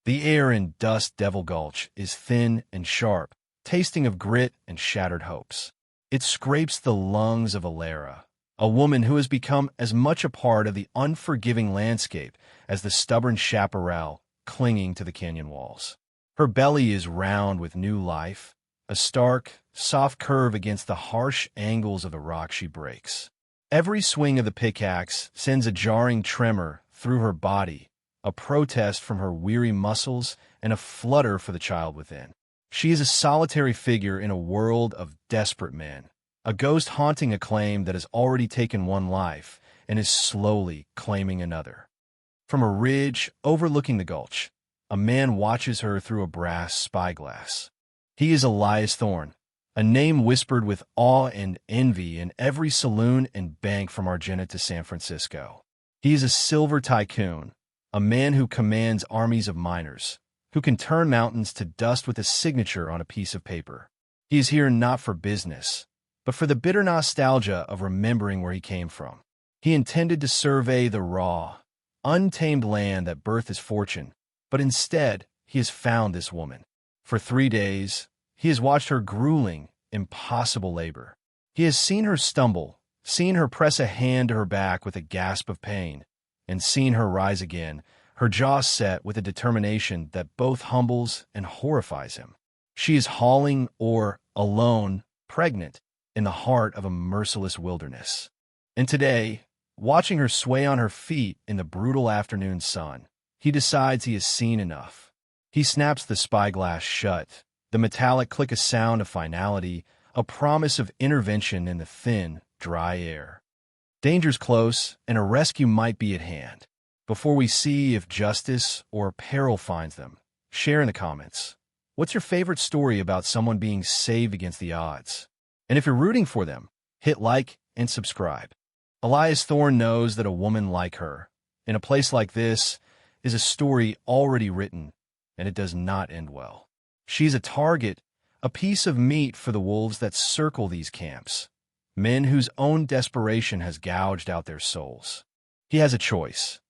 The air in Dust Devil Gulch is thin and sharp, tasting of grit and shattered hopes. It scrapes the lungs of Alara, a woman who has become as much a part of the unforgiving landscape as the stubborn chaparral clinging to the canyon walls. Her belly is round with new life, a stark, soft curve against the harsh angles of the rock she breaks. Every swing of the pickaxe sends a jarring tremor through her body, a protest from her weary muscles and a flutter for the child within. She is a solitary figure in a world of desperate men, a ghost haunting a claim that has already taken one life and is slowly claiming another. From a ridge overlooking the gulch, a man watches her through a brass spyglass. He is Elias Thorne, a name whispered with awe and envy in every saloon and bank from Argenta to San Francisco. He is a silver tycoon, a man who commands armies of miners, who can turn mountains to dust with a signature on a piece of paper. He is here not for business, but for the bitter nostalgia of remembering where he came from. He intended to survey the raw, untamed land that birthed his fortune, but instead he has found this woman. For 3 days, he has watched her grueling, impossible labor. He has seen her stumble, seen her press a hand to her back with a gasp of pain, and seen her rise again, her jaw set with a determination that both humbles and horrifies him. She is hauling or, alone, pregnant, in the heart of a merciless wilderness. And today, watching her sway on her feet in the brutal afternoon sun, he decides he has seen enough. He snaps the spyglass shut, the metallic click a sound of finality, a promise of intervention in the thin, dry air. Danger's close, and a rescue might be at hand. Before we see if justice or peril finds them, share in the comments. What's your favorite story about someone being saved against the odds? And if you're rooting for them, hit like and subscribe. Elias Thorne knows that a woman like her, in a place like this, is a story already written, and it does not end well. She's a target, a piece of meat for the wolves that circle these camps, men whose own desperation has gouged out their souls. He has a choice: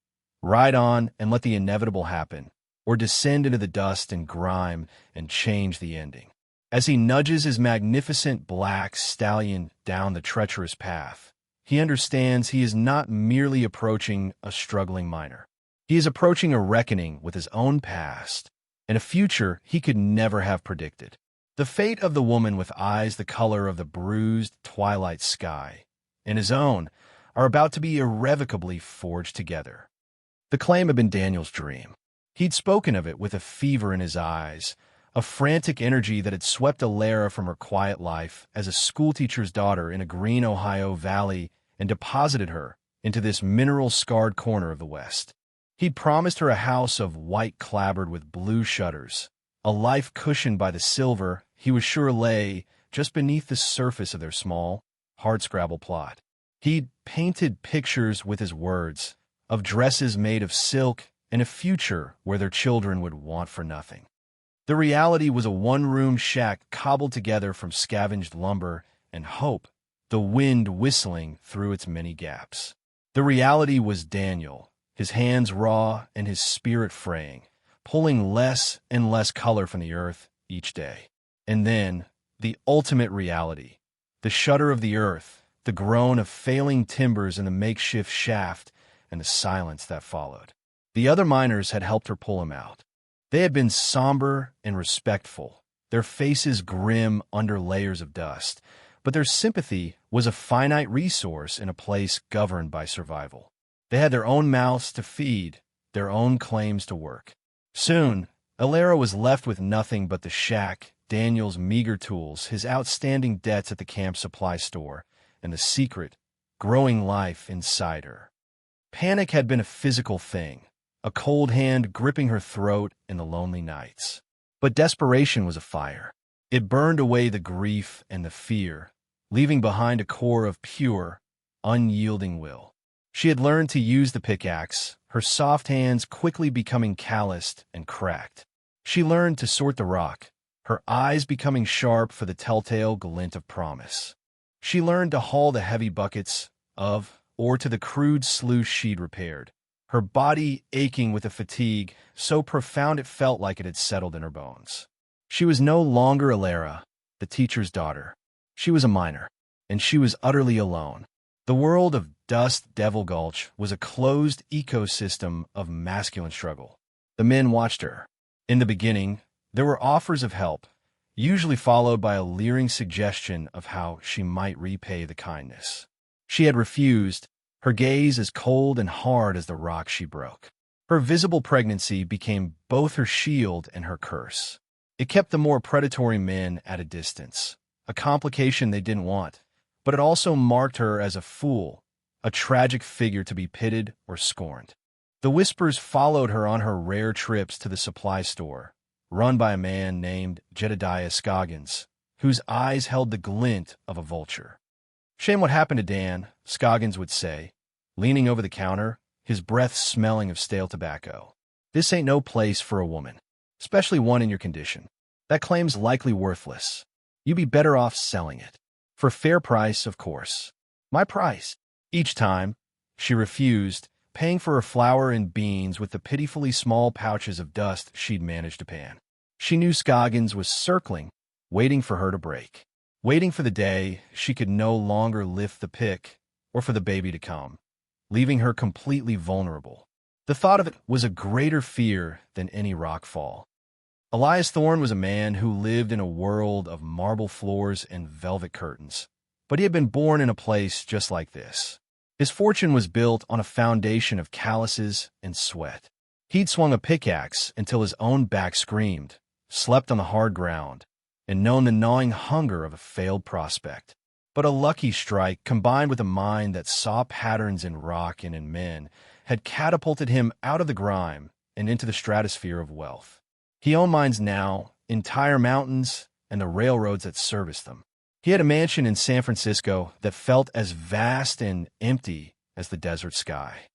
ride on and let the inevitable happen, or descend into the dust and grime and change the ending. As he nudges his magnificent black stallion down the treacherous path, he understands he is not merely approaching a struggling miner. He is approaching a reckoning with his own past and a future he could never have predicted. The fate of the woman with eyes the color of the bruised twilight sky and his own are about to be irrevocably forged together. The claim had been Daniel's dream. He'd spoken of it with a fever in his eyes, a frantic energy that had swept Alara from her quiet life as a schoolteacher's daughter in a green Ohio valley and deposited her into this mineral-scarred corner of the West. He'd promised her a house of white clapboard with blue shutters, a life cushioned by the silver he was sure lay just beneath the surface of their small, hardscrabble plot. He'd painted pictures with his words of dresses made of silk and a future where their children would want for nothing. The reality was a one-room shack cobbled together from scavenged lumber and hope, the wind whistling through its many gaps. The reality was Daniel, his hands raw and his spirit fraying, pulling less and less color from the earth each day. And then, the ultimate reality, the shudder of the earth, the groan of failing timbers in the makeshift shaft, and the silence that followed. The other miners had helped her pull him out. They had been somber and respectful, their faces grim under layers of dust, but their sympathy was a finite resource in a place governed by survival. They had their own mouths to feed, their own claims to work. Soon, Alara was left with nothing but the shack, Daniel's meager tools, his outstanding debts at the camp supply store, and the secret, growing life inside her. Panic had been a physical thing, a cold hand gripping her throat in the lonely nights. But desperation was a fire. It burned away the grief and the fear, leaving behind a core of pure, unyielding will. She had learned to use the pickaxe, her soft hands quickly becoming calloused and cracked. She learned to sort the rock, her eyes becoming sharp for the telltale glint of promise. She learned to haul the heavy buckets of, or to the crude sluice she'd repaired, her body aching with a fatigue so profound it felt like it had settled in her bones. She was no longer Alara, the teacher's daughter. She was a minor, and she was utterly alone. The world of Dust Devil Gulch was a closed ecosystem of masculine struggle. The men watched her. In the beginning, there were offers of help, usually followed by a leering suggestion of how she might repay the kindness. She had refused, her gaze as cold and hard as the rock she broke. Her visible pregnancy became both her shield and her curse. It kept the more predatory men at a distance, a complication they didn't want, but it also marked her as a fool, a tragic figure to be pitied or scorned. The whispers followed her on her rare trips to the supply store, run by a man named Jedediah Scoggins, whose eyes held the glint of a vulture. "Shame what happened to Dan," Scoggins would say, leaning over the counter, his breath smelling of stale tobacco. "This ain't no place for a woman, especially one in your condition. That claim's likely worthless. You'd be better off selling it. For fair price, of course." "My price." Each time, she refused, paying for her flour and beans with the pitifully small pouches of dust she'd managed to pan. She knew Scoggins was circling, waiting for her to break, waiting for the day she could no longer lift the pick or for the baby to come, leaving her completely vulnerable. The thought of it was a greater fear than any rock fall. Elias Thorne was a man who lived in a world of marble floors and velvet curtains, but he had been born in a place just like this. His fortune was built on a foundation of calluses and sweat. He'd swung a pickaxe until his own back screamed, slept on the hard ground, and known the gnawing hunger of a failed prospect. But a lucky strike, combined with a mind that saw patterns in rock and in men, had catapulted him out of the grime and into the stratosphere of wealth. He owned mines now, entire mountains, and the railroads that serviced them. He had a mansion in San Francisco that felt as vast and empty as the desert sky.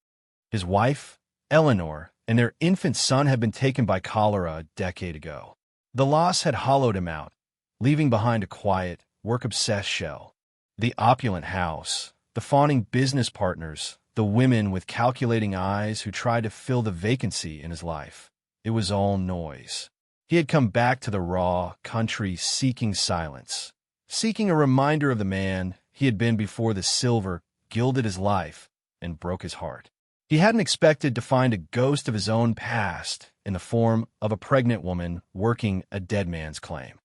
His wife, Eleanor, and their infant son had been taken by cholera a decade ago. The loss had hollowed him out, leaving behind a quiet, work-obsessed shell. The opulent house, the fawning business partners, the women with calculating eyes who tried to fill the vacancy in his life. It was all noise. He had come back to the raw country seeking silence, seeking a reminder of the man he had been before the silver gilded his life and broke his heart. He hadn't expected to find a ghost of his own past in the form of a pregnant woman working a dead man's claim.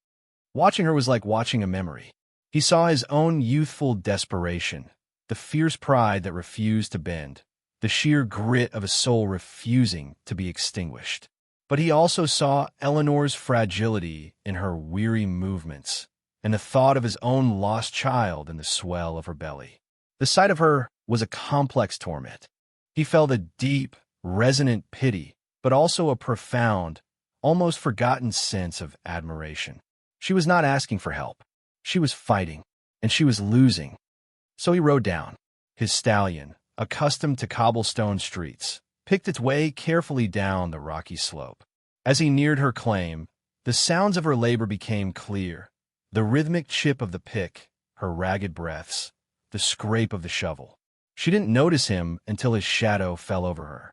Watching her was like watching a memory. He saw his own youthful desperation, the fierce pride that refused to bend, the sheer grit of a soul refusing to be extinguished. But he also saw Eleanor's fragility in her weary movements, and the thought of his own lost child in the swell of her belly. The sight of her was a complex torment. He felt a deep, resonant pity, but also a profound, almost forgotten sense of admiration. She was not asking for help. She was fighting, and she was losing. So he rode down. His stallion, accustomed to cobblestone streets, picked its way carefully down the rocky slope. As he neared her claim, the sounds of her labor became clear. The rhythmic chip of the pick, her ragged breaths, the scrape of the shovel. She didn't notice him until his shadow fell over her.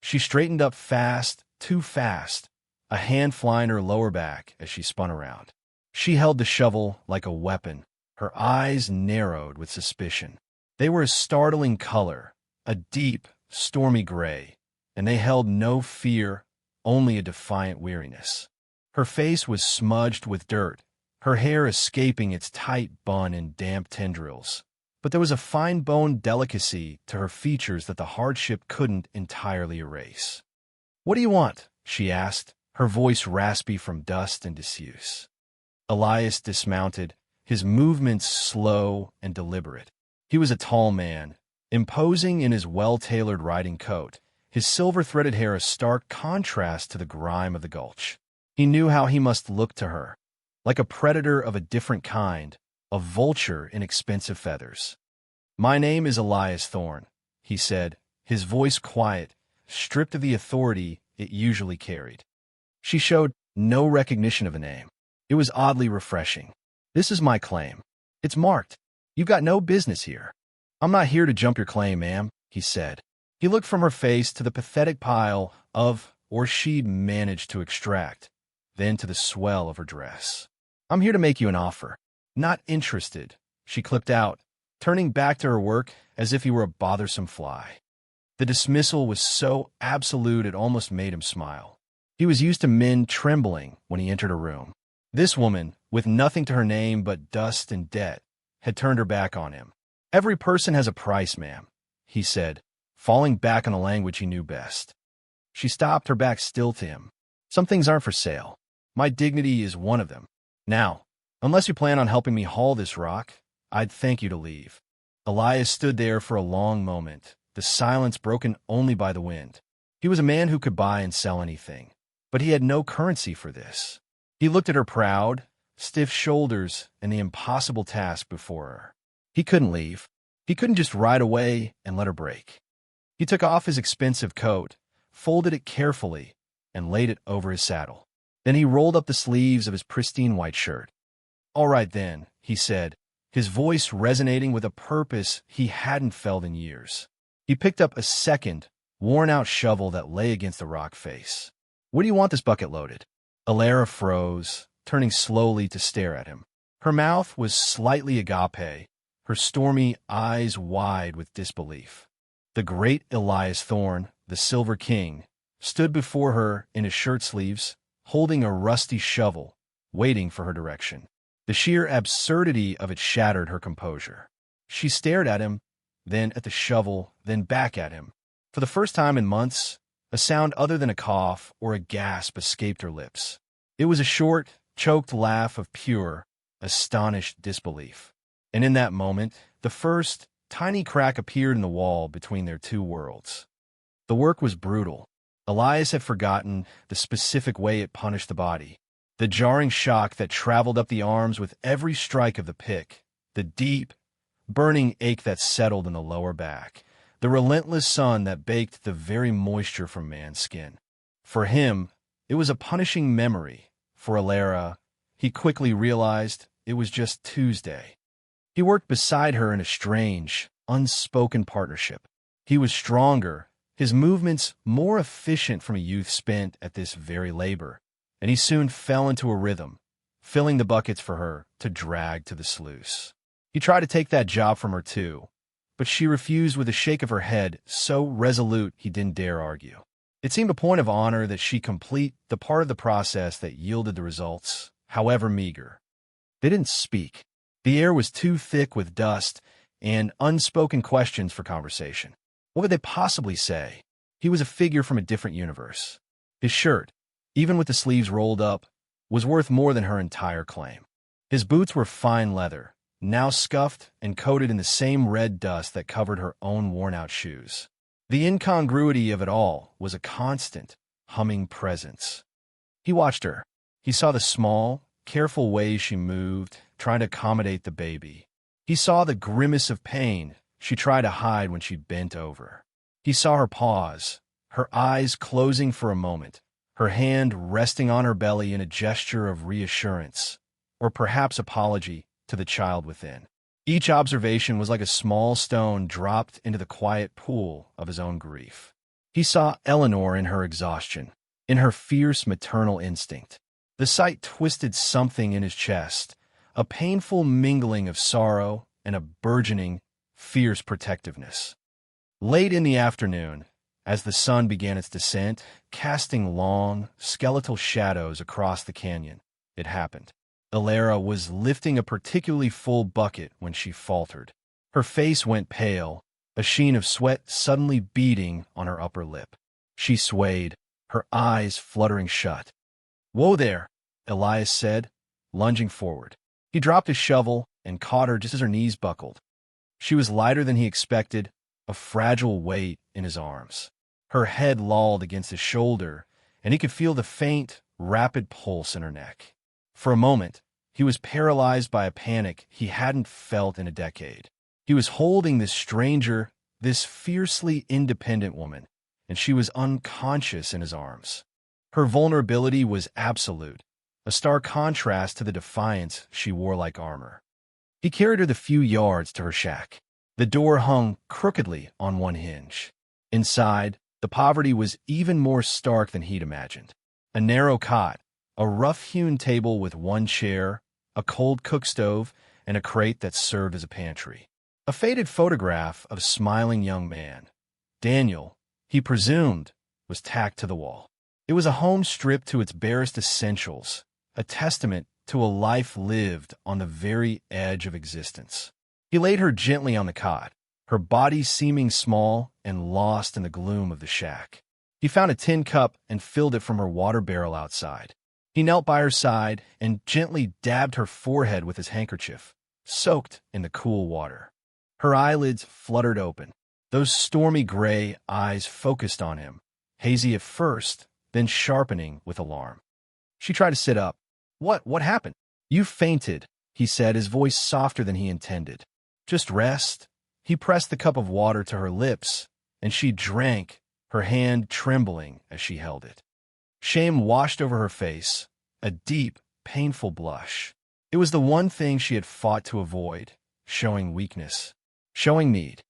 She straightened up fast, too fast, a hand flying her lower back as she spun around. She held the shovel like a weapon, her eyes narrowed with suspicion. They were a startling color, a deep, stormy gray, and they held no fear, only a defiant weariness. Her face was smudged with dirt, her hair escaping its tight bun in damp tendrils. But there was a fine-boned delicacy to her features that the hardship couldn't entirely erase. "What do you want?" she asked, her voice raspy from dust and disuse. Elias dismounted, his movements slow and deliberate. He was a tall man, imposing in his well-tailored riding coat, his silver-threaded hair a stark contrast to the grime of the gulch. He knew how he must look to her, like a predator of a different kind, a vulture in expensive feathers. "My name is Elias Thorne," he said, his voice quiet, stripped of the authority it usually carried. She showed no recognition of a name. It was oddly refreshing. "This is my claim. It's marked. You've got no business here." "I'm not here to jump your claim, ma'am," he said, He looked from her face to the pathetic pile of or she'd managed to extract, then to the swell of her dress. "I'm here to make you an offer." "Not interested," she clipped out, turning back to her work as if he were a bothersome fly. The dismissal was so absolute it almost made him smile. He was used to men trembling when he entered a room. This woman, with nothing to her name but dust and debt, had turned her back on him. "Every person has a price, ma'am," he said, falling back on the language he knew best. She stopped, her back still to him. "Some things aren't for sale. My dignity is one of them. Now, unless you plan on helping me haul this rock, I'd thank you to leave." Elias stood there for a long moment, the silence broken only by the wind. He was a man who could buy and sell anything, but he had no currency for this. He looked at her proud, stiff shoulders and the impossible task before her. He couldn't leave. He couldn't just ride away and let her break. He took off his expensive coat, folded it carefully, and laid it over his saddle. Then he rolled up the sleeves of his pristine white shirt. "All right then," he said, his voice resonating with a purpose he hadn't felt in years. He picked up a second, worn-out shovel that lay against the rock face. "Where do you want this bucket loaded?" Alara froze, turning slowly to stare at him. Her mouth was slightly agape, her stormy eyes wide with disbelief. The great Elias Thorne, the Silver King, stood before her in his shirt sleeves, holding a rusty shovel, waiting for her direction. The sheer absurdity of it shattered her composure. She stared at him, then at the shovel, then back at him. For the first time in months, a sound other than a cough or a gasp escaped her lips. It was a short, choked laugh of pure, astonished disbelief. And in that moment, the first tiny crack appeared in the wall between their two worlds. The work was brutal. Elias had forgotten the specific way it punished the body. The jarring shock that traveled up the arms with every strike of the pick, the deep, burning ache that settled in the lower back, the relentless sun that baked the very moisture from man's skin. For him, it was a punishing memory. For Alara, he quickly realized it was just Tuesday. He worked beside her in a strange, unspoken partnership. He was stronger, his movements more efficient from a youth spent at this very labor, and he soon fell into a rhythm, filling the buckets for her to drag to the sluice. He tried to take that job from her too, but she refused with a shake of her head, so resolute he didn't dare argue. It seemed a point of honor that she complete the part of the process that yielded the results, however meager. They didn't speak. The air was too thick with dust and unspoken questions for conversation. What could they possibly say? He was a figure from a different universe. His shirt, even with the sleeves rolled up, was worth more than her entire claim. His boots were fine leather, now scuffed and coated in the same red dust that covered her own worn-out shoes. The incongruity of it all was a constant, humming presence. He watched her. He saw the small, careful ways she moved, trying to accommodate the baby. He saw the grimace of pain she tried to hide when she bent over. He saw her pause, her eyes closing for a moment, her hand resting on her belly in a gesture of reassurance, or perhaps apology, to the child within. Each observation was like a small stone dropped into the quiet pool of his own grief. He saw Eleanor in her exhaustion, in her fierce maternal instinct. The sight twisted something in his chest, a painful mingling of sorrow and a burgeoning, fierce protectiveness. Late in the afternoon, as the sun began its descent, casting long, skeletal shadows across the canyon, it happened. Alara was lifting a particularly full bucket when she faltered. Her face went pale, a sheen of sweat suddenly beading on her upper lip. She swayed, her eyes fluttering shut. "Whoa there," Elias said, lunging forward. He dropped his shovel and caught her just as her knees buckled. She was lighter than he expected, a fragile weight in his arms. Her head lolled against his shoulder, and he could feel the faint, rapid pulse in her neck. For a moment, he was paralyzed by a panic he hadn't felt in a decade. He was holding this stranger, this fiercely independent woman, and she was unconscious in his arms. Her vulnerability was absolute, a stark contrast to the defiance she wore like armor. He carried her the few yards to her shack. The door hung crookedly on one hinge. Inside, the poverty was even more stark than he'd imagined. A narrow cot, a rough-hewn table with one chair, a cold cook stove, and a crate that served as a pantry. A faded photograph of a smiling young man. Daniel, he presumed, was tacked to the wall. It was a home stripped to its barest essentials, a testament to a life lived on the very edge of existence. He laid her gently on the cot, her body seeming small and lost in the gloom of the shack. He found a tin cup and filled it from her water barrel outside. He knelt by her side and gently dabbed her forehead with his handkerchief, soaked in the cool water. Her eyelids fluttered open. Those stormy gray eyes focused on him, hazy at first, then sharpening with alarm. She tried to sit up. What happened? You fainted, he said, his voice softer than he intended. Just rest. He pressed the cup of water to her lips, and she drank, her hand trembling as she held it. Shame washed over her face, a deep, painful blush. It was the one thing she had fought to avoid, showing weakness, showing need.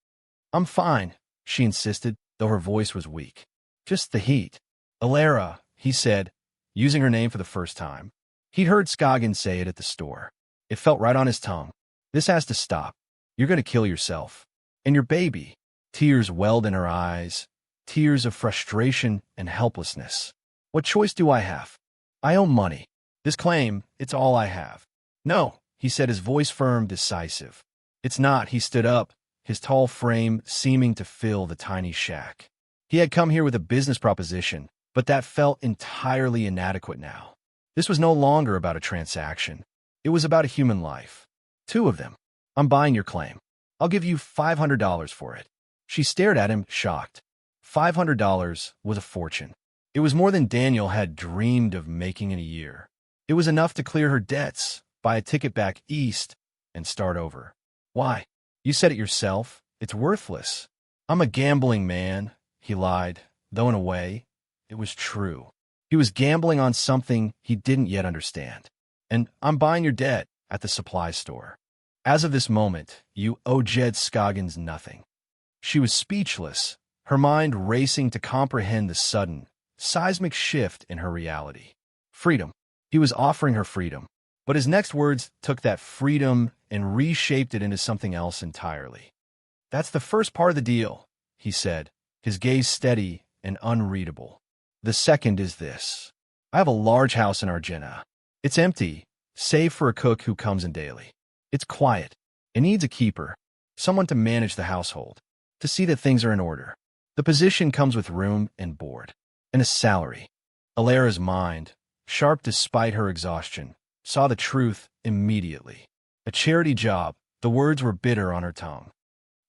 I'm fine, she insisted, though her voice was weak. Just the heat. Alara, he said, using her name for the first time. He'd heard Scoggins say it at the store. It felt right on his tongue. This has to stop. You're going to kill yourself. And your baby. Tears welled in her eyes, tears of frustration and helplessness. What choice do I have? I owe money. This claim, it's all I have. No, he said, his voice firm, decisive. It's not. He stood up, his tall frame seeming to fill the tiny shack. He had come here with a business proposition, but that felt entirely inadequate now. This was no longer about a transaction. It was about a human life. 2 of them. I'm buying your claim. I'll give you $500 for it. She stared at him, shocked. $500 was a fortune. It was more than Daniel had dreamed of making in a year. It was enough to clear her debts, buy a ticket back east, and start over. Why? You said it yourself. It's worthless. I'm a gambling man, he lied, though in a way, it was true. He was gambling on something he didn't yet understand. And I'm buying your debt at the supply store. As of this moment, you owe Jed Scoggins nothing. She was speechless, her mind racing to comprehend the sudden, seismic shift in her reality. Freedom. He was offering her freedom, but his next words took that freedom and reshaped it into something else entirely. That's the first part of the deal, he said, his gaze steady and unreadable. The second is this. I have a large house in Argenna. It's empty, save for a cook who comes in daily. It's quiet. It needs a keeper, someone to manage the household, to see that things are in order. The position comes with room and board, and a salary. Alara's mind, sharp despite her exhaustion, saw the truth immediately. A charity job, the words were bitter on her tongue.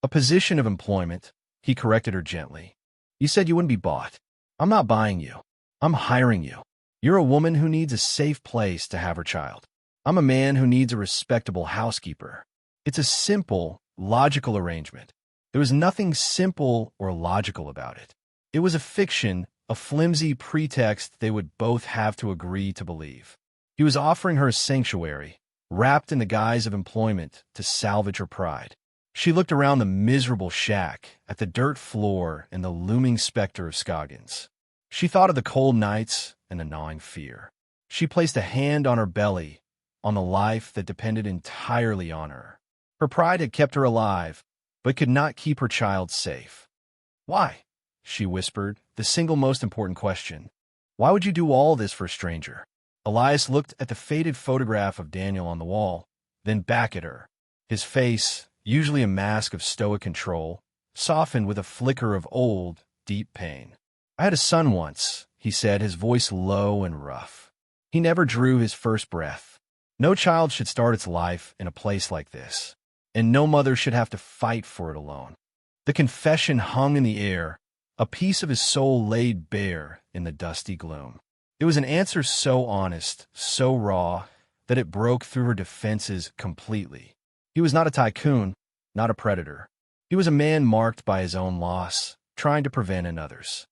A position of employment, he corrected her gently. You said you wouldn't be bought. I'm not buying you. I'm hiring you. You're a woman who needs a safe place to have her child. I'm a man who needs a respectable housekeeper. It's a simple, logical arrangement. There was nothing simple or logical about it. It was a fiction, a flimsy pretext they would both have to agree to believe. He was offering her a sanctuary, wrapped in the guise of employment to salvage her pride. She looked around the miserable shack, at the dirt floor and the looming specter of Scoggins. She thought of the cold nights and the gnawing fear. She placed a hand on her belly, on the life that depended entirely on her. Her pride had kept her alive, but could not keep her child safe. Why? She whispered, the single most important question. Why would you do all this for a stranger? Elias looked at the faded photograph of Daniel on the wall, then back at her. His face, usually a mask of stoic control, softened with a flicker of old, deep pain. I had a son once, he said, his voice low and rough. He never drew his first breath. No child should start its life in a place like this, and no mother should have to fight for it alone. The confession hung in the air, a piece of his soul laid bare in the dusty gloom. It was an answer so honest, so raw, that it broke through her defenses completely. He was not a tycoon, not a predator. He was a man marked by his own loss, trying to prevent another's.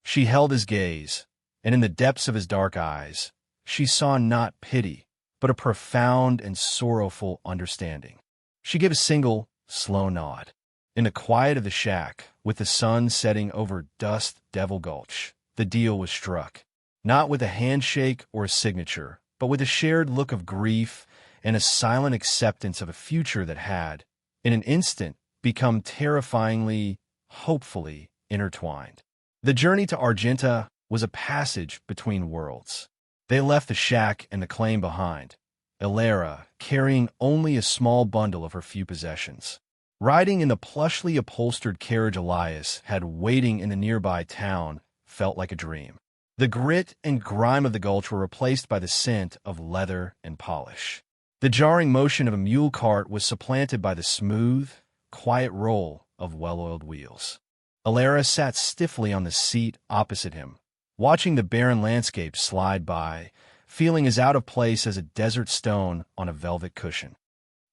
She held his gaze, and in the depths of his dark eyes, she saw not pity, but a profound and sorrowful understanding. She gave a single, slow nod. In the quiet of the shack, With the sun setting over Dust Devil Gulch, the deal was struck. Not with a handshake or a signature, but with a shared look of grief and a silent acceptance of a future that had, in an instant, become terrifyingly, hopefully intertwined. The journey to Argenta was a passage between worlds. They left the shack and the claim behind, Ilera carrying only a small bundle of her few possessions. Riding in the plushly upholstered carriage Elias had waiting in the nearby town felt like a dream. The grit and grime of the gulch were replaced by the scent of leather and polish. The jarring motion of a mule cart was supplanted by the smooth, quiet roll of well-oiled wheels. Ilera sat stiffly on the seat opposite him, watching the barren landscape slide by, feeling as out of place as a desert stone on a velvet cushion.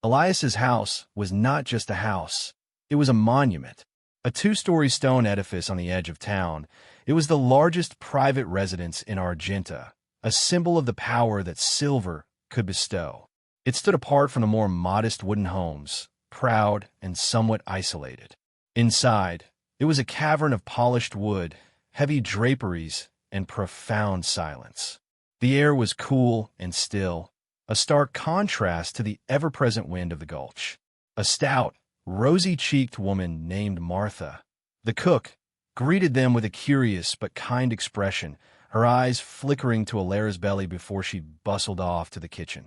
Elias's house was not just a house, it was a monument. A two-story stone edifice on the edge of town, it was the largest private residence in Argenta, a symbol of the power that silver could bestow. It stood apart from the more modest wooden homes, proud and somewhat isolated. Inside, it was a cavern of polished wood, heavy draperies, and profound silence. The air was cool and still, a stark contrast to the ever-present wind of the gulch. A stout, rosy-cheeked woman named Martha, the cook, greeted them with a curious but kind expression, her eyes flickering to Ilera's belly before she bustled off to the kitchen.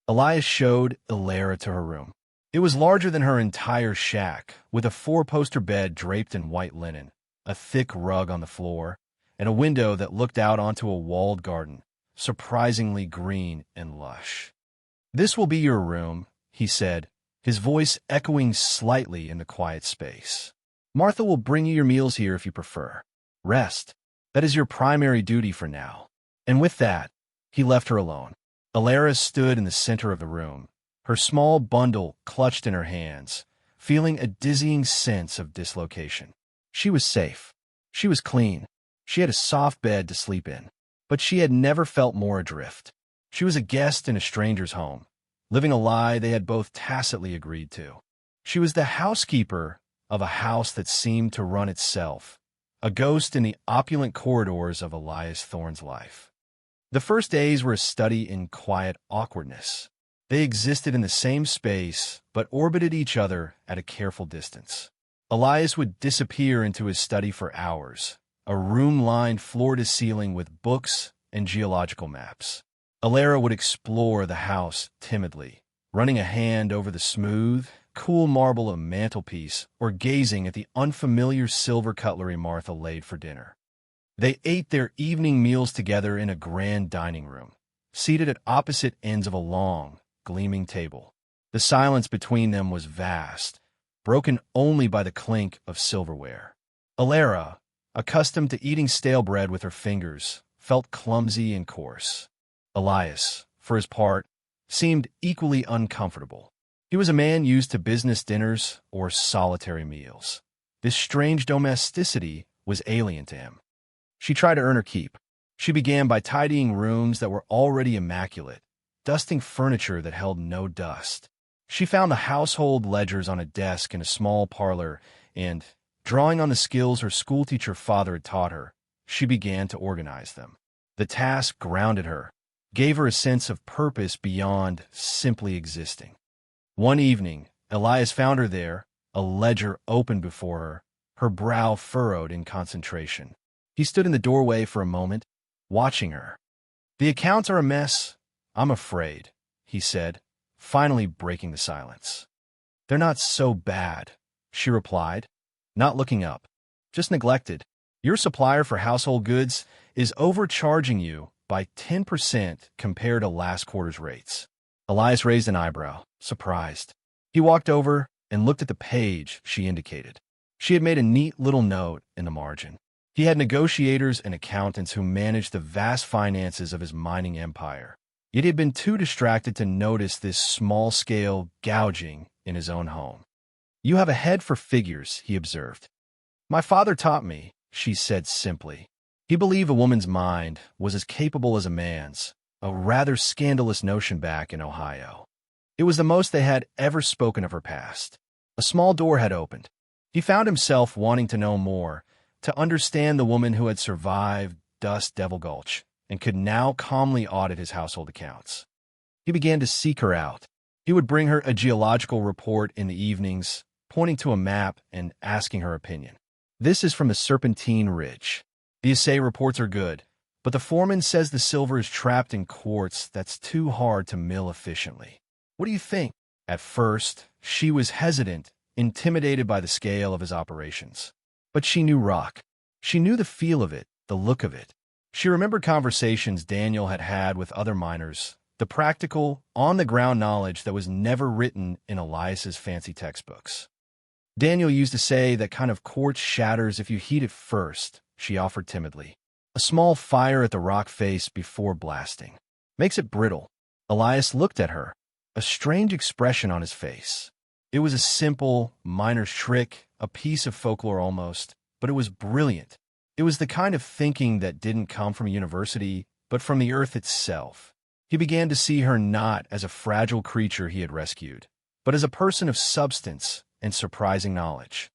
Elias showed Ilera to her room. It was larger than her entire shack, with a four-poster bed draped in white linen, a thick rug on the floor, and a window that looked out onto a walled garden, surprisingly green and lush. "This will be your room," he said, his voice echoing slightly in the quiet space. "Martha will bring you your meals here if you prefer. Rest. That is your primary duty for now." And with that, he left her alone. Ilera stood in the center of the room, her small bundle clutched in her hands, feeling a dizzying sense of dislocation. She was safe. She was clean. She had a soft bed to sleep in. But she had never felt more adrift. She was a guest in a stranger's home, living a lie they had both tacitly agreed to. She was the housekeeper of a house that seemed to run itself, a ghost in the opulent corridors of Elias Thorne's life. The first days were a study in quiet awkwardness. They existed in the same space, but orbited each other at a careful distance. Elias would disappear into his study for hours, a room lined floor to ceiling with books and geological maps. Ilera would explore the house timidly, running a hand over the smooth, cool marble of a mantelpiece or gazing at the unfamiliar silver cutlery Martha laid for dinner. They ate their evening meals together in a grand dining room, seated at opposite ends of a long, gleaming table. The silence between them was vast, broken only by the clink of silverware. Ilera, accustomed to eating stale bread with her fingers, felt clumsy and coarse. Elias, for his part, seemed equally uncomfortable. He was a man used to business dinners or solitary meals. This strange domesticity was alien to him. She tried to earn her keep. She began by tidying rooms that were already immaculate, dusting furniture that held no dust. She found the household ledgers on a desk in a small parlor and, drawing on the skills her schoolteacher father had taught her, she began to organize them. The task grounded her, gave her a sense of purpose beyond simply existing. One evening, Elias found her there, a ledger open before her brow furrowed in concentration. He stood in the doorway for a moment, watching her. "The accounts are a mess, I'm afraid," he said, finally breaking the silence. "They're not so bad," she replied, not looking up. "Just neglected. Your supplier for household goods is overcharging you by 10% compared to last quarter's rates." Elias raised an eyebrow, surprised. He walked over and looked at the page she indicated. She had made a neat little note in the margin. He had negotiators and accountants who managed the vast finances of his mining empire. Yet he had been too distracted to notice this small-scale gouging in his own home. "You have a head for figures," he observed. "My father taught me," she said simply. He believed a woman's mind was as capable as a man's, a rather scandalous notion back in Ohio. It was the most they had ever spoken of her past. A small door had opened. He found himself wanting to know more, to understand the woman who had survived Dust Devil Gulch and could now calmly audit his household accounts. He began to seek her out. He would bring her a geological report in the evenings, pointing to a map and asking her opinion. This is from the Serpentine Ridge. The assay reports are good, but the foreman says the silver is trapped in quartz that's too hard to mill efficiently. What do you think? At first, she was hesitant, intimidated by the scale of his operations. But she knew rock. She knew the feel of it, the look of it. She remembered conversations Daniel had had with other miners, the practical, on-the-ground knowledge that was never written in Elias's fancy textbooks. Daniel used to say that kind of quartz shatters if you heat it first, she offered timidly. A small fire at the rock face before blasting. Makes it brittle. Elias looked at her, a strange expression on his face. It was a simple, miner's trick, a piece of folklore almost, but it was brilliant. It was the kind of thinking that didn't come from a university, but from the earth itself. He began to see her not as a fragile creature he had rescued, but as a person of substance and surprising knowledge.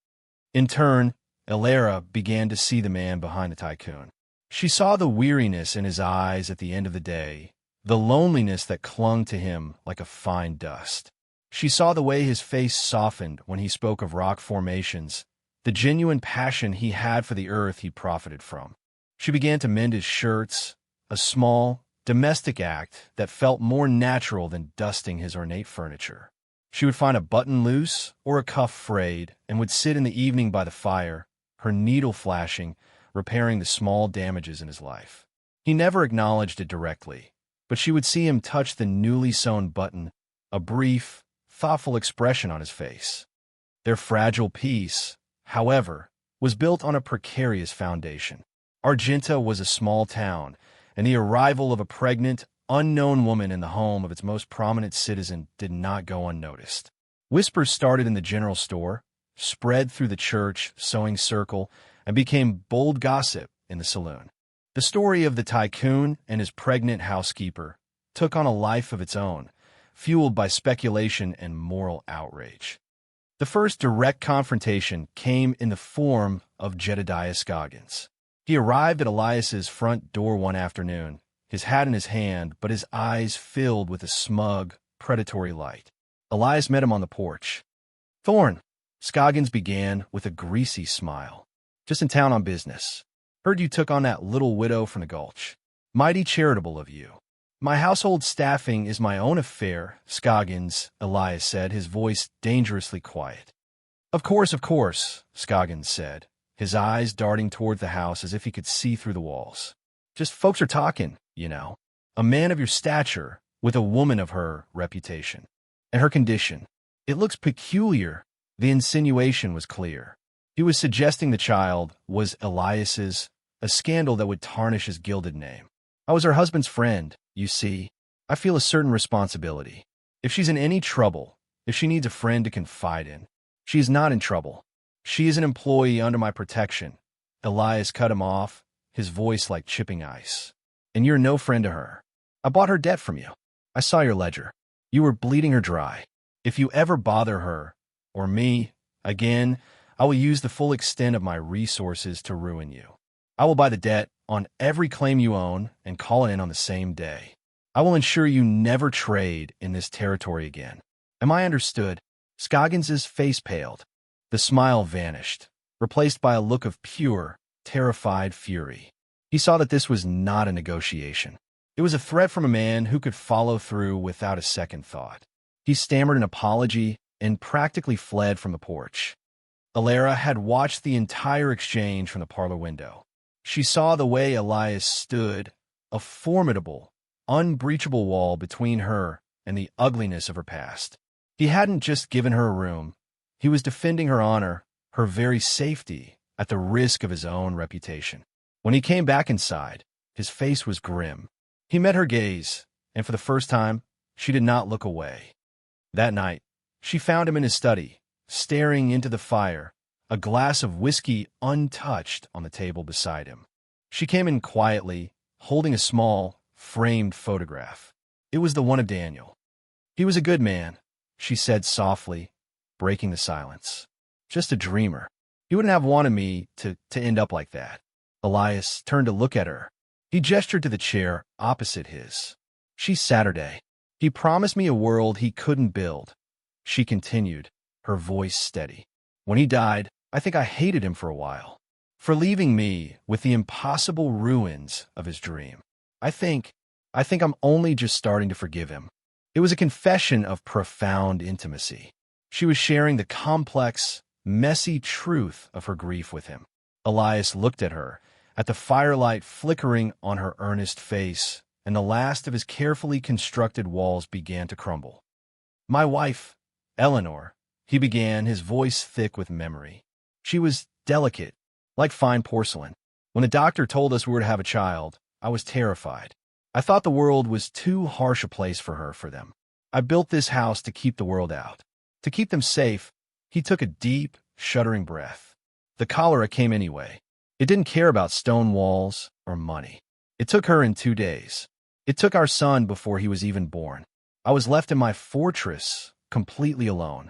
In turn, Elara began to see the man behind the Tycoon. She saw the weariness in his eyes at the end of the day, the loneliness that clung to him like a fine dust. She saw the way his face softened when he spoke of rock formations, the genuine passion he had for the earth he profited from. She began to mend his shirts, a small, domestic act that felt more natural than dusting his ornate furniture. She would find a button loose or a cuff frayed and would sit in the evening by the fire, her needle flashing, repairing the small damages in his life. He never acknowledged it directly, but she would see him touch the newly sewn button, a brief, thoughtful expression on his face. Their fragile peace, however, was built on a precarious foundation. Argenta was a small town, and the arrival of a pregnant, unknown woman in the home of its most prominent citizen did not go unnoticed. Whispers started in the general store, spread through the church, sewing circle, and became bold gossip in the saloon. The story of the Tycoon and his pregnant housekeeper took on a life of its own, fueled by speculation and moral outrage. The first direct confrontation came in the form of Jedediah Scoggins. He arrived at Elias's front door one afternoon, his hat in his hand, but his eyes filled with a smug, predatory light. Elias met him on the porch. "Thorne," Scoggins began with a greasy smile. "Just in town on business. Heard you took on that little widow from the Gulch. Mighty charitable of you." "My household staffing is my own affair," Scoggins, Elias said, his voice dangerously quiet. Of course," Scoggins said, his eyes darting toward the house as if he could see through the walls. "Just folks are talking, you know. A man of your stature, with a woman of her reputation. And her condition. It looks peculiar." The insinuation was clear. He was suggesting the child was Elias's, a scandal that would tarnish his gilded name. "I was her husband's friend, you see. I feel a certain responsibility. If she's in any trouble, if she needs a friend to confide in." "She is not in trouble. She is an employee under my protection." Elias cut him off, his voice like chipping ice. "And you're no friend to her. I bought her debt from you. I saw your ledger. You were bleeding her dry. If you ever bother her, or me, again, I will use the full extent of my resources to ruin you. I will buy the debt on every claim you own and call it in on the same day. I will ensure you never trade in this territory again. Am I understood?" Scoggins's face paled. The smile vanished, replaced by a look of pure, terrified fury. He saw that this was not a negotiation. It was a threat from a man who could follow through without a second thought. He stammered an apology and practically fled from the porch. Elara had watched the entire exchange from the parlor window. She saw the way Elias stood, a formidable, unbreachable wall between her and the ugliness of her past. He hadn't just given her a room. He was defending her honor, her very safety, at the risk of his own reputation. When he came back inside, his face was grim. He met her gaze, and for the first time, she did not look away. That night, she found him in his study, staring into the fire, a glass of whiskey untouched on the table beside him. She came in quietly, holding a small, framed photograph. It was the one of Daniel. "He was a good man," she said softly, breaking the silence. just a dreamer. He wouldn't have wanted me to end up like that. Elias turned to look at her. He gestured to the chair opposite his. She's Saturday. He promised me a world he couldn't build. She continued, her voice steady. When he died, I think I hated him for a while. For leaving me with the impossible ruins of his dream. I think I'm only just starting to forgive him. It was a confession of profound intimacy. She was sharing the complex, messy truth of her grief with him. Elias looked at her, at the firelight flickering on her earnest face, and the last of his carefully constructed walls began to crumble. My wife, Eleanor, he began, his voice thick with memory. She was delicate, like fine porcelain. When the doctor told us we were to have a child, I was terrified. I thought the world was too harsh a place for them. I built this house to keep the world out. To keep them safe. He took a deep, shuddering breath. The cholera came anyway. It didn't care about stone walls or money. It took her in 2 days. It took our son before he was even born. I was left in my fortress, completely alone.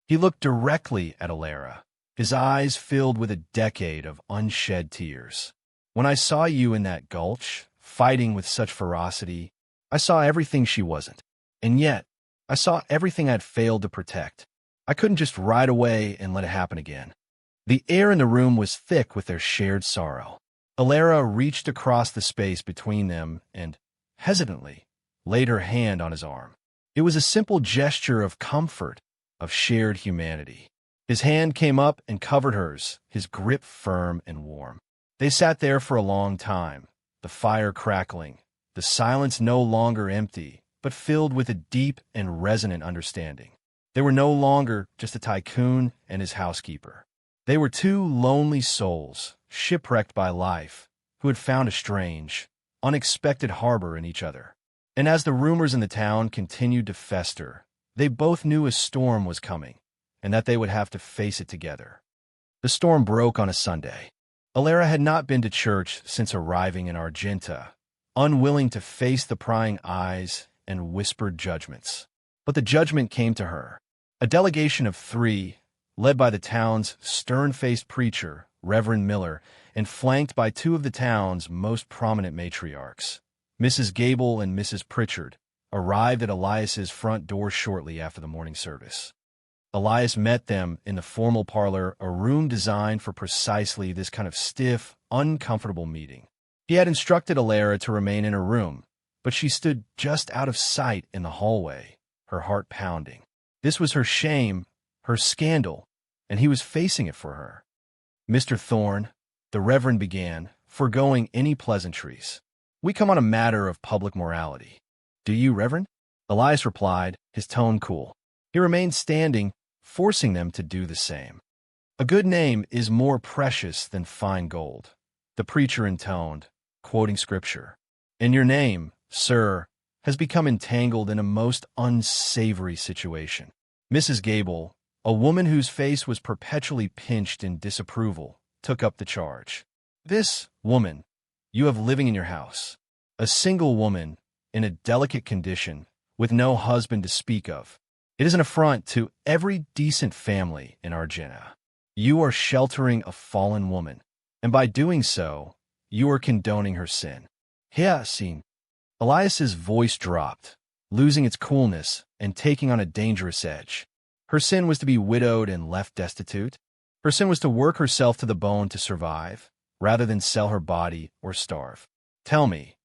He looked directly at Alara, his eyes filled with a decade of unshed tears. When I saw you in that gulch, fighting with such ferocity, I saw everything she wasn't. And yet, I saw everything I'd failed to protect. I couldn't just ride away and let it happen again. The air in the room was thick with their shared sorrow. Alara reached across the space between them and, hesitantly, laid her hand on his arm. It was a simple gesture of comfort, of shared humanity. His hand came up and covered hers, his grip firm and warm. They sat there for a long time, the fire crackling, the silence no longer empty, but filled with a deep and resonant understanding. They were no longer just a tycoon and his housekeeper. They were two lonely souls, shipwrecked by life, who had found a strange, unexpected harbor in each other. And as the rumors in the town continued to fester, they both knew a storm was coming, and that they would have to face it together. The storm broke on a Sunday. Alara had not been to church since arriving in Argenta, unwilling to face the prying eyes and whispered judgments. But the judgment came to her. A delegation of 3, led by the town's stern-faced preacher, Reverend Miller, and flanked by 2 of the town's most prominent matriarchs, Mrs. Gable and Mrs. Pritchard, arrived at Elias's front door shortly after the morning service. Elias met them in the formal parlor, a room designed for precisely this kind of stiff, uncomfortable meeting. He had instructed Alara to remain in her room, but she stood just out of sight in the hallway, her heart pounding. This was her shame, her scandal, and he was facing it for her. Mr. Thorne, the Reverend began, foregoing any pleasantries. We come on a matter of public morality. Do you, Reverend? Elias replied, his tone cool. He remained standing, forcing them to do the same. A good name is more precious than fine gold, the preacher intoned, quoting scripture. And your name, sir, has become entangled in a most unsavory situation. Mrs. Gable, a woman whose face was perpetually pinched in disapproval, took up the charge. This woman you have living in your house, a single woman in a delicate condition, with no husband to speak of. It is an affront to every decent family in Argenta. You are sheltering a fallen woman, and by doing so, you are condoning her sin. Sin. Elias's voice dropped, losing its coolness and taking on a dangerous edge. Her sin was to be widowed and left destitute. Her sin was to work herself to the bone to survive, rather than sell her body or starve. Tell me,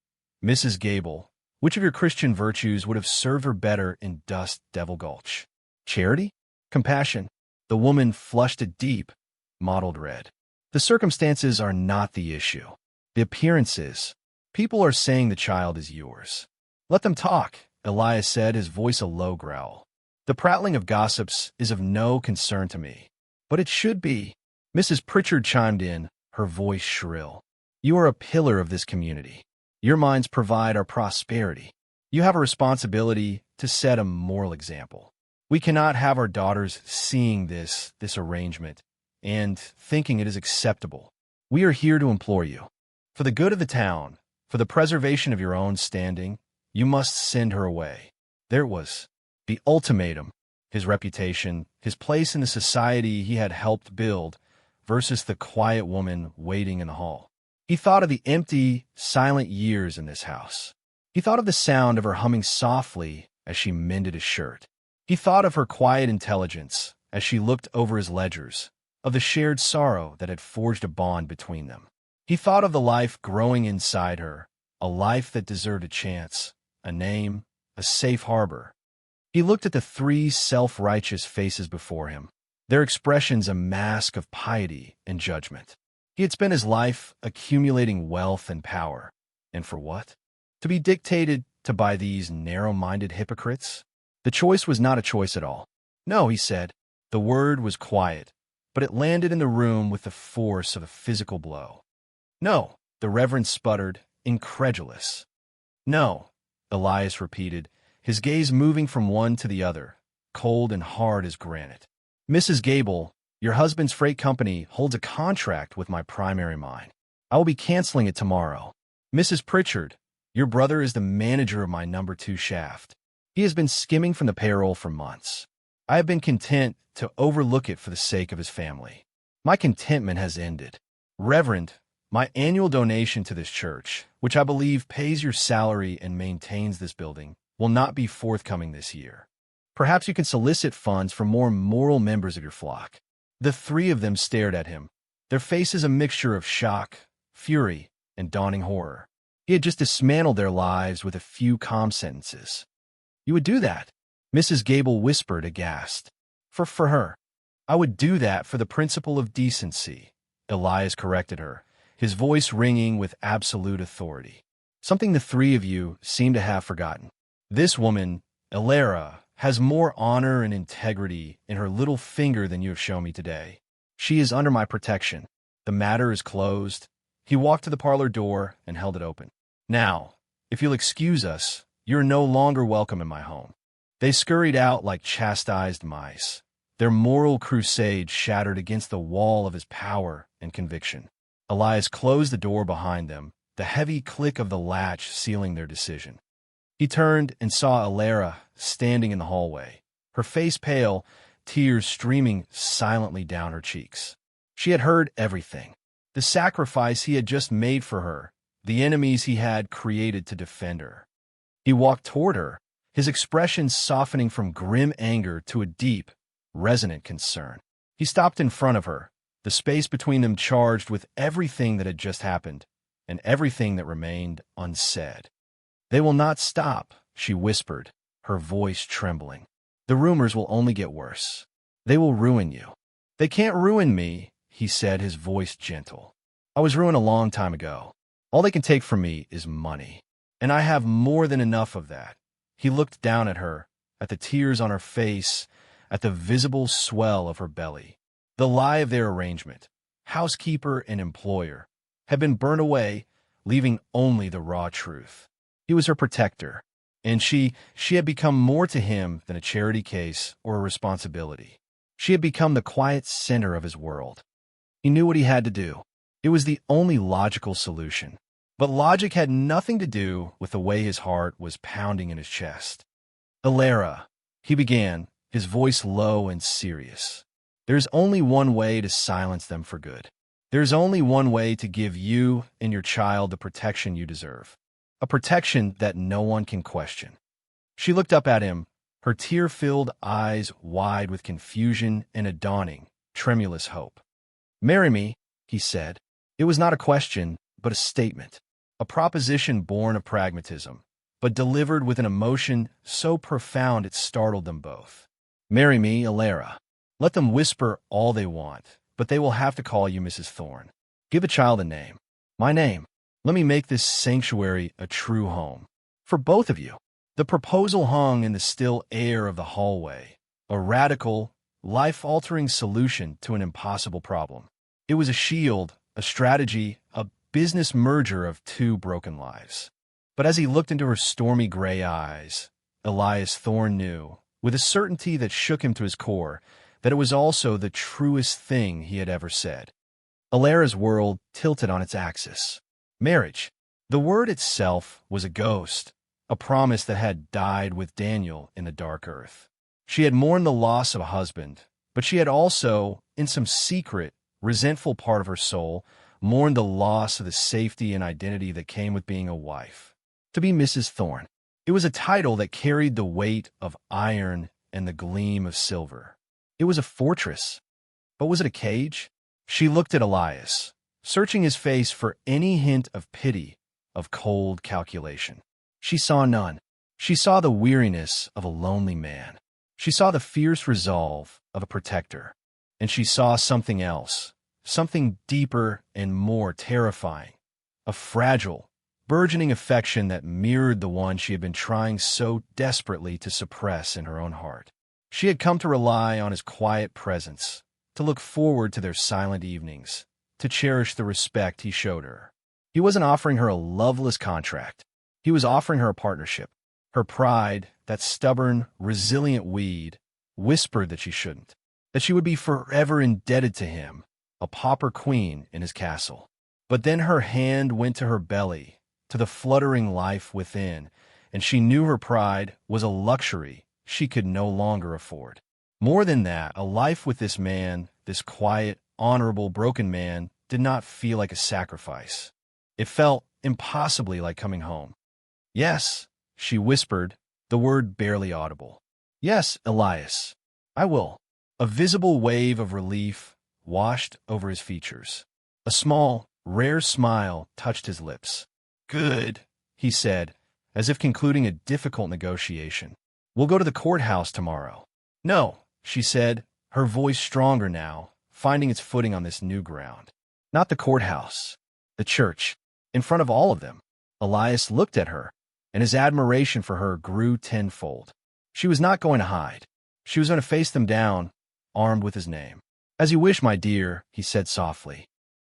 Mrs. Gable, which of your Christian virtues would have served her better in Dust Devil Gulch? Charity? Compassion? The woman flushed a deep, mottled red. The circumstances are not the issue. The appearance is. People are saying the child is yours. Let them talk, Elias said, his voice a low growl. The prattling of gossips is of no concern to me. But it should be. Mrs. Pritchard chimed in, her voice shrill. You are a pillar of this community. Your minds provide our prosperity. You have a responsibility to set a moral example. We cannot have our daughters seeing this arrangement and thinking it is acceptable. We are here to implore you. For the good of the town, for the preservation of your own standing, you must send her away. There it was. The ultimatum. his reputation, his place in the society he had helped build, versus the quiet woman waiting in the hall. He thought of the empty, silent years in this house. He thought of the sound of her humming softly as she mended his shirt. He thought of her quiet intelligence as she looked over his ledgers, of the shared sorrow that had forged a bond between them. He thought of the life growing inside her, a life that deserved a chance, a name, a safe harbor. He looked at the three self-righteous faces before him, their expressions a mask of piety and judgment. He had spent his life accumulating wealth and power. And for what? To be dictated to by these narrow-minded hypocrites? The choice was not a choice at all. No, he said. The word was quiet, but it landed in the room with the force of a physical blow. No, the Reverend sputtered, incredulous. No, Elias repeated, his gaze moving from one to the other, cold and hard as granite. Mrs. Gable, your husband's freight company holds a contract with my primary mine. I will be canceling it tomorrow. Mrs. Pritchard, your brother is the manager of my number 2 shaft. He has been skimming from the payroll for months. I have been content to overlook it for the sake of his family. My contentment has ended. Reverend, my annual donation to this church, which I believe pays your salary and maintains this building, will not be forthcoming this year. Perhaps you can solicit funds from more moral members of your flock. The three of them stared at him, their faces a mixture of shock, fury, and dawning horror. He had just dismantled their lives with a few calm sentences. You would do that? Mrs. Gable whispered, aghast. For her. I would do that for the principle of decency, Elias corrected her, his voice ringing with absolute authority. Something the three of you seem to have forgotten. This woman, Elara, has more honor and integrity in her little finger than you have shown me today. She is under my protection. The matter is closed. He walked to the parlor door and held it open. Now, if you'll excuse us, you're no longer welcome in my home. They scurried out like chastised mice, their moral crusade shattered against the wall of his power and conviction. Elias closed the door behind them, the heavy click of the latch sealing their decision. He turned and saw Elara standing in the hallway, her face pale, tears streaming silently down her cheeks. She had heard everything. The sacrifice he had just made for her, the enemies he had created to defend her. He walked toward her, his expression softening from grim anger to a deep, resonant concern. He stopped in front of her, the space between them charged with everything that had just happened and everything that remained unsaid. They will not stop, she whispered, her voice trembling. The rumors will only get worse. They will ruin you. They can't ruin me, he said, his voice gentle. I was ruined a long time ago. All they can take from me is money, and I have more than enough of that. He looked down at her, at the tears on her face, at the visible swell of her belly. The lie of their arrangement, housekeeper and employer, had been burned away, leaving only the raw truth. He was her protector, and she had become more to him than a charity case or a responsibility. She had become the quiet center of his world. He knew what he had to do. It was the only logical solution. But logic had nothing to do with the way his heart was pounding in his chest. Elara, he began, his voice low and serious. There's only one way to silence them for good. There's only one way to give you and your child the protection you deserve. A protection that no one can question. She looked up at him, her tear-filled eyes wide with confusion and a dawning, tremulous hope. Marry me, he said. It was not a question, but a statement. A proposition born of pragmatism, but delivered with an emotion so profound it startled them both. Marry me, Elara. Let them whisper all they want, but they will have to call you Mrs. Thorne. Give a child a name. My name. Let me make this sanctuary a true home. For both of you. The proposal hung in the still air of the hallway, a radical, life-altering solution to an impossible problem. It was a shield, a strategy, a business merger of two broken lives. But as he looked into her stormy gray eyes, Elias Thorne knew, with a certainty that shook him to his core, that it was also the truest thing he had ever said. Elara's world tilted on its axis. Marriage. The word itself was a ghost, a promise that had died with Daniel in the dark earth. She had mourned the loss of a husband, but she had also, in some secret, resentful part of her soul, mourned the loss of the safety and identity that came with being a wife. To be Mrs. Thorne. It was a title that carried the weight of iron and the gleam of silver. It was a fortress. But was it a cage? She looked at Elias, searching his face for any hint of pity, of cold calculation. She saw none. She saw the weariness of a lonely man. She saw the fierce resolve of a protector. And she saw something else, something deeper and more terrifying, a fragile, burgeoning affection that mirrored the one she had been trying so desperately to suppress in her own heart. She had come to rely on his quiet presence, to look forward to their silent evenings, to cherish the respect he showed her. He wasn't offering her a loveless contract. He was offering her a partnership. Her pride, that stubborn, resilient weed, whispered that she shouldn't, that she would be forever indebted to him, a pauper queen in his castle. But then her hand went to her belly, to the fluttering life within, and she knew her pride was a luxury she could no longer afford. More than that, a life with this man, this quiet, honorable, broken man, did not feel like a sacrifice. It felt impossibly like coming home. "Yes," she whispered, the word barely audible. "Yes, Elias, I will." A visible wave of relief washed over his features. A small, rare smile touched his lips. "Good," he said, as if concluding a difficult negotiation. "We'll go to the courthouse tomorrow." "No," she said, her voice stronger now, finding its footing on this new ground. "Not the courthouse. The church. In front of all of them." Elias looked at her, and his admiration for her grew tenfold. She was not going to hide. She was going to face them down, armed with his name. "As you wish, my dear," he said softly.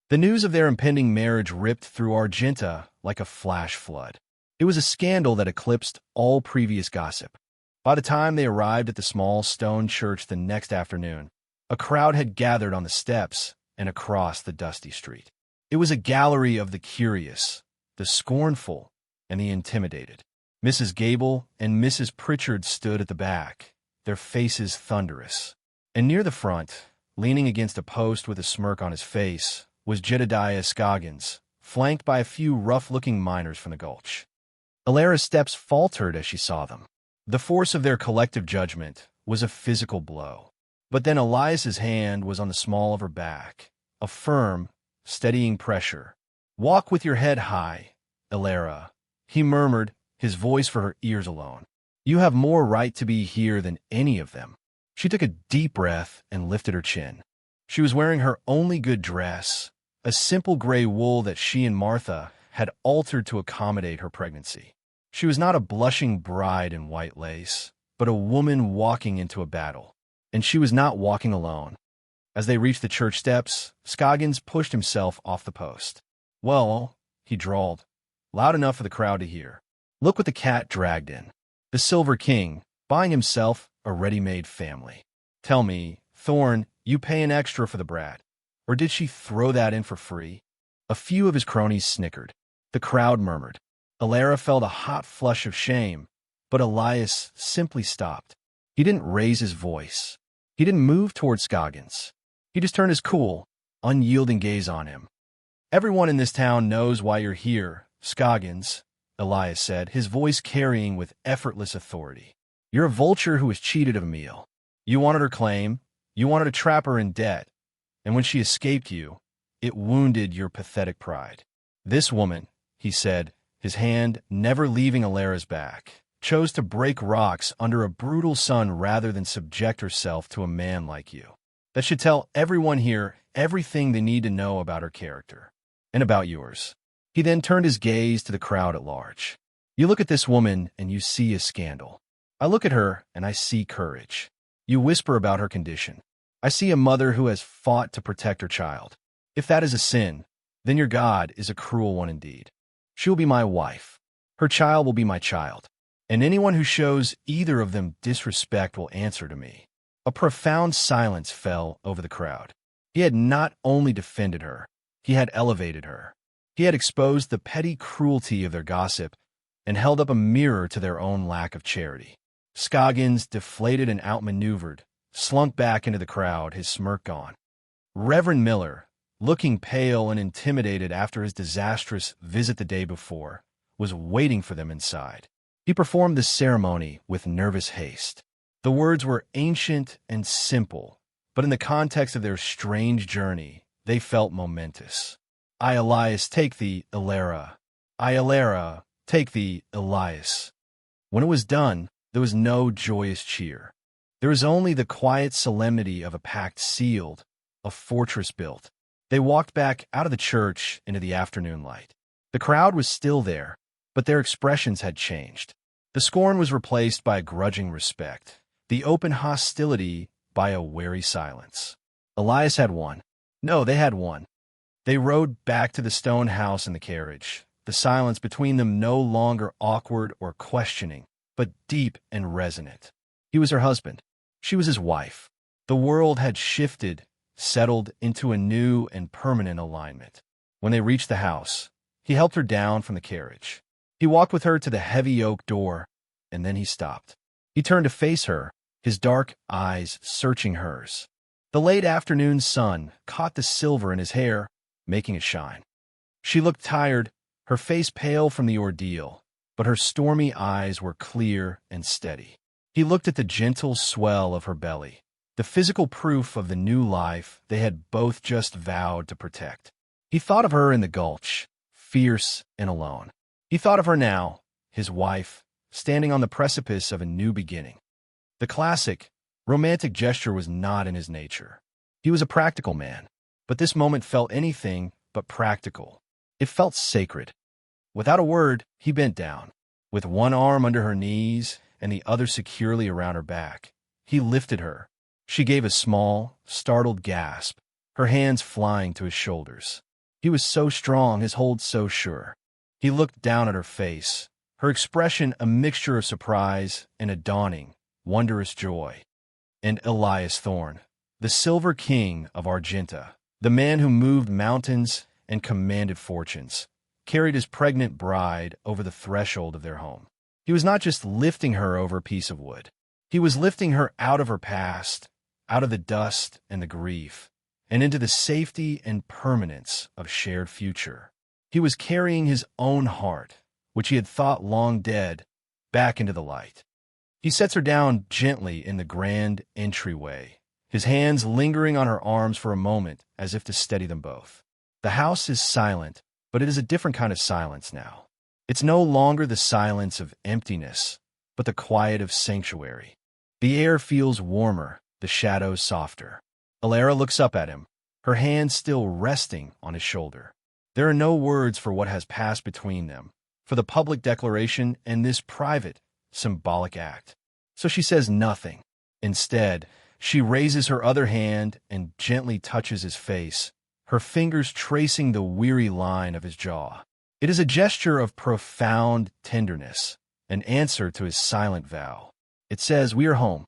The news of their impending marriage ripped through Argenta like a flash flood. It was a scandal that eclipsed all previous gossip. By the time they arrived at the small stone church the next afternoon, a crowd had gathered on the steps and across the dusty street. It was a gallery of the curious, the scornful, and the intimidated. Mrs. Gable and Mrs. Pritchard stood at the back, their faces thunderous. And near the front, leaning against a post with a smirk on his face, was Jedediah Scoggins, flanked by a few rough-looking miners from the gulch. Alara's steps faltered as she saw them. The force of their collective judgment was a physical blow. But then Elias's hand was on the small of her back, a firm, steadying pressure. "Walk with your head high, Alara," he murmured, his voice for her ears alone. "You have more right to be here than any of them." She took a deep breath and lifted her chin. She was wearing her only good dress, a simple gray wool that she and Martha had altered to accommodate her pregnancy. She was not a blushing bride in white lace, but a woman walking into a battle. And she was not walking alone. As they reached the church steps, Scoggins pushed himself off the post. "Well," he drawled, loud enough for the crowd to hear, "look what the cat dragged in. The Silver King, buying himself a ready-made family. Tell me, Thorne, you pay an extra for the brat. Or did she throw that in for free?" A few of his cronies snickered. The crowd murmured. Alara felt a hot flush of shame, but Elias simply stopped. He didn't raise his voice. He didn't move toward Scoggins. He just turned his cool, unyielding gaze on him. "Everyone in this town knows why you're here, Scoggins," Elias said, his voice carrying with effortless authority. "You're a vulture who was cheated of a meal. You wanted her claim, you wanted to trap her in debt, and when she escaped you, it wounded your pathetic pride. This woman," he said, his hand never leaving Alara's back, "chose to break rocks under a brutal sun rather than subject herself to a man like you. That should tell everyone here everything they need to know about her character, and about yours." He then turned his gaze to the crowd at large. "You look at this woman and you see a scandal. I look at her and I see courage. You whisper about her condition. I see a mother who has fought to protect her child. If that is a sin, then your God is a cruel one indeed. She will be my wife. Her child will be my child. And anyone who shows either of them disrespect will answer to me." A profound silence fell over the crowd. He had not only defended her, he had elevated her. He had exposed the petty cruelty of their gossip and held up a mirror to their own lack of charity. Scoggins, deflated and outmaneuvered, slunk back into the crowd, his smirk gone. Reverend Miller, looking pale and intimidated after his disastrous visit the day before, was waiting for them inside. He performed the ceremony with nervous haste. The words were ancient and simple, but in the context of their strange journey, they felt momentous. I, Elias, take thee, Ilara. I, Ilara, take thee, Elias. When it was done, there was no joyous cheer. There was only the quiet solemnity of a pact sealed, a fortress built. They walked back out of the church into the afternoon light. The crowd was still there, but their expressions had changed. The scorn was replaced by a grudging respect, the open hostility by a wary silence. Elias had won. No, they had won. They rode back to the stone house in the carriage, the silence between them no longer awkward or questioning, but deep and resonant. He was her husband. She was his wife. The world had shifted, settled into a new and permanent alignment. When they reached the house, he helped her down from the carriage. He walked with her to the heavy oak door, and then he stopped. He turned to face her, his dark eyes searching hers. The late afternoon sun caught the silver in his hair, making it shine. She looked tired, her face pale from the ordeal, but her stormy eyes were clear and steady. He looked at the gentle swell of her belly, the physical proof of the new life they had both just vowed to protect. He thought of her in the gulch, fierce and alone. He thought of her now, his wife, standing on the precipice of a new beginning. The classic, romantic gesture was not in his nature. He was a practical man, but this moment felt anything but practical. It felt sacred. Without a word, he bent down. With one arm under her knees and the other securely around her back, he lifted her. She gave a small, startled gasp, her hands flying to his shoulders. He was so strong, his hold so sure. He looked down at her face, her expression a mixture of surprise and a dawning, wondrous joy. And Elias Thorne, the Silver King of Argenta, the man who moved mountains and commanded fortunes, carried his pregnant bride over the threshold of their home. He was not just lifting her over a piece of wood. He was lifting her out of her past, out of the dust and the grief, and into the safety and permanence of shared future. He was carrying his own heart, which he had thought long dead, back into the light. He sets her down gently in the grand entryway, his hands lingering on her arms for a moment as if to steady them both. The house is silent, but it is a different kind of silence now. It's no longer the silence of emptiness, but the quiet of sanctuary. The air feels warmer, the shadows softer. Ilara looks up at him, her hand still resting on his shoulder. There are no words for what has passed between them, for the public declaration and this private, symbolic act. So she says nothing. Instead, she raises her other hand and gently touches his face, her fingers tracing the weary line of his jaw. It is a gesture of profound tenderness, an answer to his silent vow. It says, "We are home."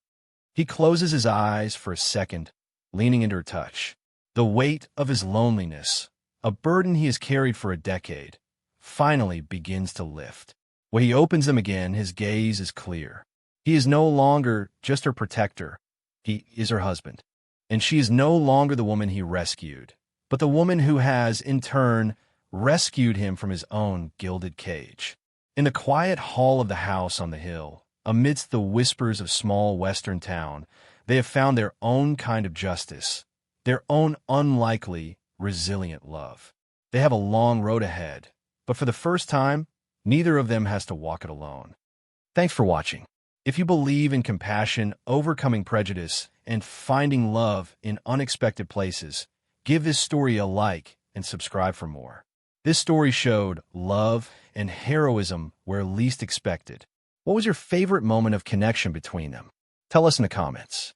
He closes his eyes for a second, leaning into her touch. The weight of his loneliness, a burden he has carried for a decade, finally begins to lift. When he opens them again, his gaze is clear. He is no longer just her protector. He is her husband. And she is no longer the woman he rescued, but the woman who has, in turn, rescued him from his own gilded cage. In the quiet hall of the house on the hill, amidst the whispers of small western town, they have found their own kind of justice, their own unlikely, resilient love. They have a long road ahead, but for the first time, neither of them has to walk it alone. Thanks for watching. If you believe in compassion, overcoming prejudice, and finding love in unexpected places, give this story a like and subscribe for more. This story showed love and heroism where least expected. What was your favorite moment of connection between them? Tell us in the comments.